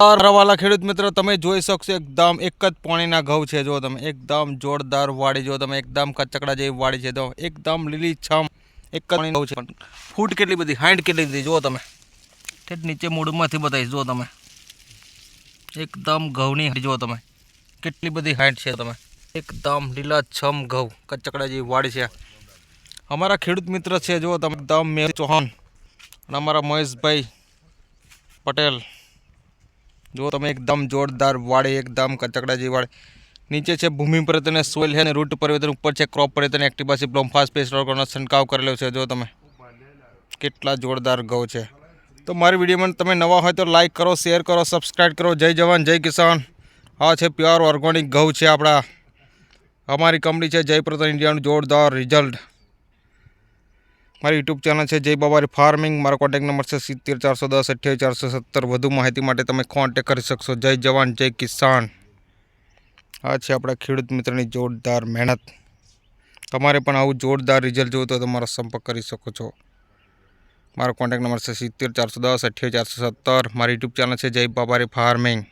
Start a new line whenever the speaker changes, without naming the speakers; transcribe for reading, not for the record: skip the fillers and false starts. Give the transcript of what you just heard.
વાલા ખેડૂત મિત્રો તમે જોઈ શકશો એકદમ એક જ પાણીના ઘઉં છે। જો તમે એકદમ જોરદાર વાડી, જો તમે એકદમ કચકડા જેવી વાડી છે। તો એકદમ લીલીછમ એક જ પાણીનું ઘઉં છે। ફૂટ કેટલી બધી, હાઈટ કેટલી બધી જો તમે ઠેઠ નીચે મૂળમાંથી બતાવીશ। જો તમે એકદમ ઘઉંની જો તમે કેટલી બધી હાઈટ છે। તમે એકદમ લીલાછમ ઘઉં કચકડા જેવી વાડી છે। અમારા ખેડૂત મિત્ર છે જો તમે એકદમ મેહુલ ચૌહાણ અને અમારા મહેશભાઈ પટેલ। जो तमे एकदम जोरदार वाड़ी, एकदम कचकड़ा जी वाड़ी नीचे है भूमि परिवर्तन सोइल है, रूट परिवर्तन ऊपर है क्रॉप परिवर्तन एक्टिवासी ब्लोमफास्ट पेस्ट रोगनो छंटकाव करेलो है। जो तमे केटला जोरदार घઉં છે। तो मारी वीडियो में तमे नवा हो तो लाइक करो, शेर करो, सब्सक्राइब करो। जय जवान जय किसान। आ है प्योर ऑर्गेनिक घઉં છે આપણા। हमारी कंपनी है जय प्रधान इंडिया जोरदार रिजल्ट। मारी यूट्यूब चैनल है जय बाबारी फार्मिंग। मारो कॉन्टेक्ट नंबर है 70 410 28 470। વધુ માહિતી માટે તમે કોન્ટેક્ટ કરી શકશો। જય જવાન જય કિસાન। આ છે આપણા ખેડૂત મિત્રની જોરદાર મહેનત। તમારે પણ આવું જોરદાર રિઝલ્ટ જોવું તો તમારો સંપર્ક કરી શકો છો। મારો કોન્ટેક્ટ નંબર છે 70 410 28 470। મારી यूट्यूब चैनल है जय बाबारी फार्मिंग।